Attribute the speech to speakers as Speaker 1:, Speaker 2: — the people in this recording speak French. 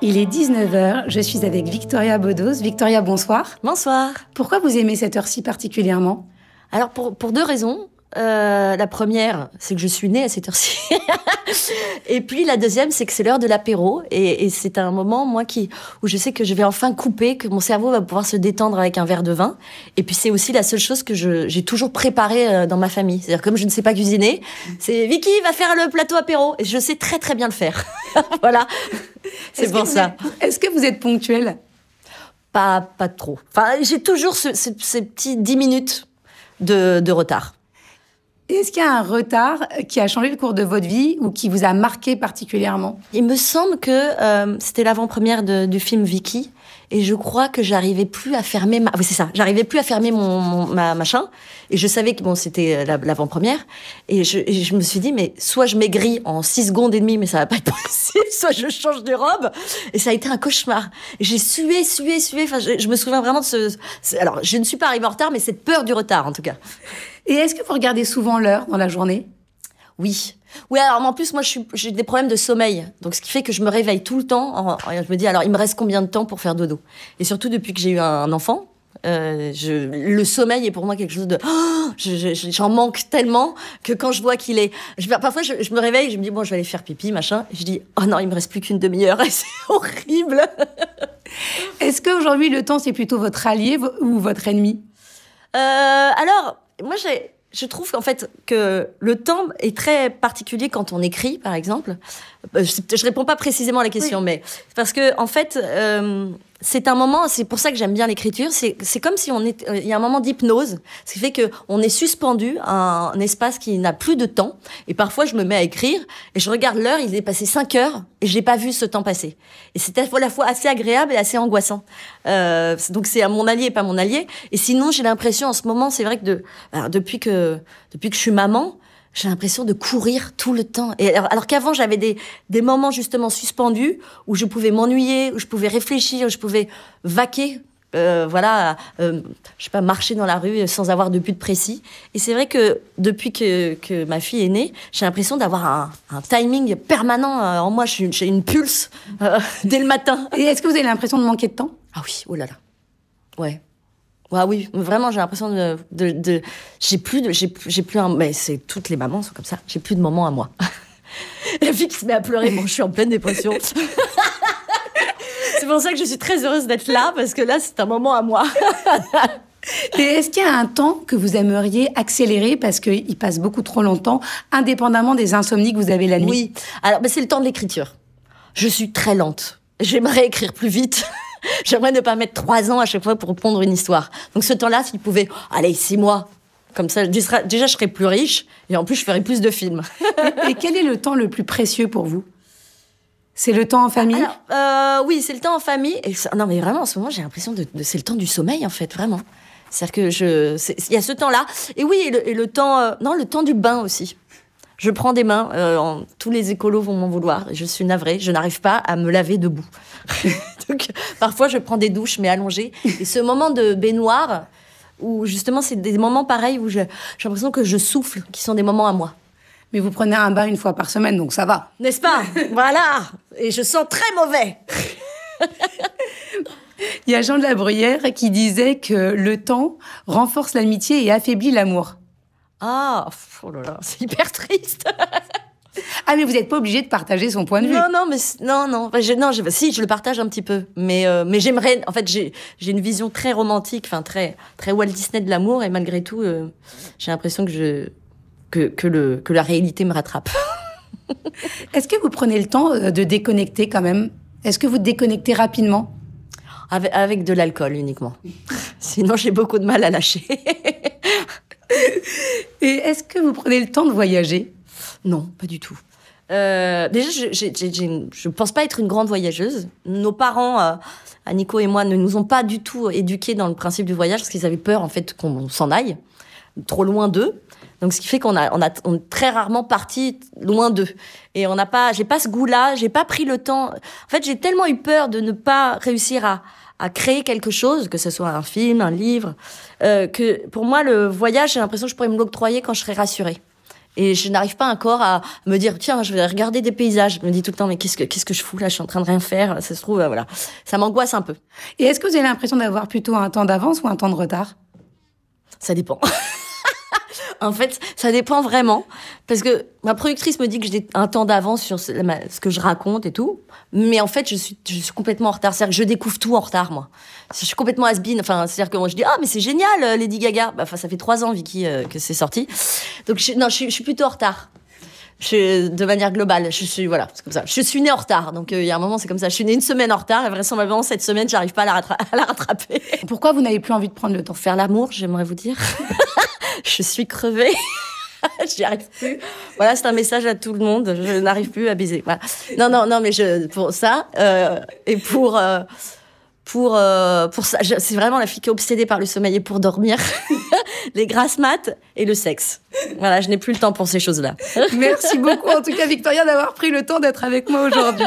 Speaker 1: Il est 19 heures, je suis avec Victoria Bodos. Victoria, bonsoir.
Speaker 2: Bonsoir.
Speaker 1: Pourquoi vous aimez cette heure-ci particulièrement?
Speaker 2: Alors, pour deux raisons. La première, c'est que je suis née à cette heure-ci. Et puis, la deuxième, c'est que c'est l'heure de l'apéro. Et c'est un moment, moi, où je sais que je vais enfin couper, que mon cerveau va pouvoir se détendre avec un verre de vin. Et puis, c'est aussi la seule chose que j'ai toujours préparée dans ma famille. C'est-à-dire, comme je ne sais pas cuisiner, c'est Vicky va faire le plateau apéro. Et je sais très, très bien le faire. Voilà. C'est pour ça.
Speaker 1: Est-ce que vous êtes ponctuelle?
Speaker 2: Pas trop. Enfin, j'ai toujours ces petits 10 minutes de retard.
Speaker 1: Est-ce qu'il y a un retard qui a changé le cours de votre vie ou qui vous a marqué particulièrement?
Speaker 2: Il me semble que c'était l'avant-première du film Vicky, et je crois que j'arrivais plus à fermer oui, c'est ça. J'arrivais plus à fermer ma machin, et je savais que c'était l'avant-première, et je me suis dit, mais soit je maigris en 6 secondes et demie, mais ça va pas être possible, soit je change de robe, et ça a été un cauchemar. Et j'ai sué. Enfin, je me souviens vraiment de alors, je ne suis pas arrivée en retard, mais cette peur du retard, en tout cas.
Speaker 1: Et est-ce que vous regardez souvent l'heure dans la journée?
Speaker 2: Oui. Oui, alors en plus, moi, j'ai des problèmes de sommeil. Donc, ce qui fait que je me réveille tout le temps. Je me dis, alors, il me reste combien de temps pour faire dodo? Et surtout, depuis que j'ai eu un enfant, le sommeil est pour moi quelque chose de... j'en manque tellement que quand je vois qu'il est... Parfois, je me réveille, je me dis, bon, je vais aller faire pipi, machin. Et je dis, oh non, il me reste plus qu'une demi-heure. Et c'est horrible.
Speaker 1: Est-ce qu'aujourd'hui, le temps, c'est plutôt votre allié ou votre ennemi?
Speaker 2: Alors... Moi, je trouve qu'en fait, que le temps est très particulier quand on écrit, par exemple. Je réponds pas précisément à la question, oui. Mais parce que, en fait, c'est un moment, c'est pour ça que j'aime bien l'écriture, c'est comme si il y a un moment d'hypnose, ce qui fait que on est suspendu à un espace qui n'a plus de temps, et parfois je me mets à écrire, et je regarde l'heure, il est passé 5 heures, et j'ai pas vu ce temps passer. Et c'est à la fois assez agréable et assez angoissant. Donc c'est à mon allié et pas mon allié. Et sinon, j'ai l'impression, en ce moment, c'est vrai que depuis que je suis maman, j'ai l'impression de courir tout le temps. Et alors qu'avant, j'avais des moments justement suspendus où je pouvais m'ennuyer, où je pouvais réfléchir, où je pouvais vaquer, je sais pas, marcher dans la rue sans avoir de but précis. Et c'est vrai que depuis que ma fille est née, j'ai l'impression d'avoir un timing permanent en moi. J'ai une pulse dès le matin.
Speaker 1: Et est-ce que vous avez l'impression de manquer de temps?
Speaker 2: Ah oui, oh là là. Ouais. Ouais, oui, vraiment, j'ai l'impression j'ai plus mais c'est toutes les mamans sont comme ça. J'ai plus de moments à moi. La fille qui se met à pleurer, bon, je suis en pleine dépression. C'est pour ça que je suis très heureuse d'être là, parce que là, c'est un moment à moi.
Speaker 1: Et est-ce qu'il y a un temps que vous aimeriez accélérer parce qu'il passe beaucoup trop longtemps, indépendamment des insomnies que vous avez la nuit?
Speaker 2: Oui. Alors, c'est le temps de l'écriture. Je suis très lente. J'aimerais écrire plus vite. J'aimerais ne pas mettre 3 ans à chaque fois pour pondre une histoire. Donc ce temps-là, s'il pouvait, allez, 6 mois. Comme ça, déjà, je serais plus riche et en plus, je ferais plus de films.
Speaker 1: Et quel est le temps le plus précieux pour vous? C'est le temps en famille?
Speaker 2: Alors, oui, c'est le temps en famille. Non, mais vraiment, en ce moment, j'ai l'impression c'est le temps du sommeil, en fait, vraiment. C'est-à-dire que il y a ce temps-là. Et oui, le temps, le temps du bain aussi. Je prends des bains, tous les écolos vont m'en vouloir. Je suis navrée, je n'arrive pas à me laver debout. Donc, parfois, je prends des douches, mais allongées. Et ce moment de baignoire, où justement, c'est des moments pareils où j'ai l'impression que je souffle, qui sont des moments à moi.
Speaker 1: Mais vous prenez un bain 1 fois par semaine, donc ça va.
Speaker 2: N'est-ce pas? Voilà. Et je sens très mauvais.
Speaker 1: Il y a Jean de la Bruyère qui disait que le temps renforce l'amitié et affaiblit l'amour.
Speaker 2: Ah, oh là là, c'est hyper triste.
Speaker 1: Ah, mais vous n'êtes pas obligé de partager son point de vue.
Speaker 2: Non. Si, je le partage un petit peu. Mais j'aimerais... En fait, j'ai une vision très romantique, enfin, très, très Walt Disney de l'amour. Et malgré tout, j'ai l'impression que la réalité me rattrape.
Speaker 1: Est-ce que vous prenez le temps de déconnecter quand même? Est-ce que vous déconnectez rapidement?
Speaker 2: Avec de l'alcool uniquement. Sinon, j'ai beaucoup de mal à lâcher.
Speaker 1: Et est-ce que vous prenez le temps de voyager?
Speaker 2: Non, pas du tout. Déjà, je pense pas être une grande voyageuse. Nos parents, Nico et moi, ne nous ont pas du tout éduqués dans le principe du voyage parce qu'ils avaient peur, en fait, qu'on s'en aille trop loin d'eux. Donc, ce qui fait qu'on est très rarement parti loin d'eux. Et j'ai pas ce goût-là, j'ai pas pris le temps. En fait, j'ai tellement eu peur de ne pas réussir à créer quelque chose, que ce soit un film, un livre, que pour moi, le voyage, j'ai l'impression que je pourrais me l'octroyer quand je serai rassurée. Et je n'arrive pas encore à me dire, tiens, je vais regarder des paysages. Je me dis tout le temps, mais qu'est-ce que je fous là? Je suis en train de rien faire. Ça se trouve, voilà. Ça m'angoisse un peu.
Speaker 1: Et est-ce que vous avez l'impression d'avoir plutôt un temps d'avance ou un temps de retard?
Speaker 2: Ça dépend. En fait, ça dépend vraiment. Parce que ma productrice me dit que j'ai un temps d'avance sur ce que je raconte et tout. Mais en fait, je suis complètement en retard. C'est-à-dire que je découvre tout en retard, moi. Je suis complètement has-been. Enfin, c'est-à-dire que moi, je dis, ah, mais c'est génial, Lady Gaga. Enfin, ça fait 3 ans, Vicky, que c'est sorti. Donc, je suis plutôt en retard. De manière globale, voilà, c'est comme ça. Je suis née en retard, donc il y a un moment, c'est comme ça. Je suis née 1 semaine en retard, et vraisemblablement, cette semaine, j'arrive pas à la rattraper.
Speaker 1: Pourquoi vous n'avez plus envie de prendre le temps?
Speaker 2: Pour faire l'amour, j'aimerais vous dire. Je suis crevée. J'y arrive plus. Voilà, c'est un message à tout le monde. Je n'arrive plus à baiser. Voilà. Non, mais pour ça, et pour ça, c'est vraiment la fille qui est obsédée par le sommeil et pour dormir, les grasses mat et le sexe. Voilà, je n'ai plus le temps pour ces choses-là.
Speaker 1: Merci beaucoup, en tout cas, Victoria, d'avoir pris le temps d'être avec moi aujourd'hui.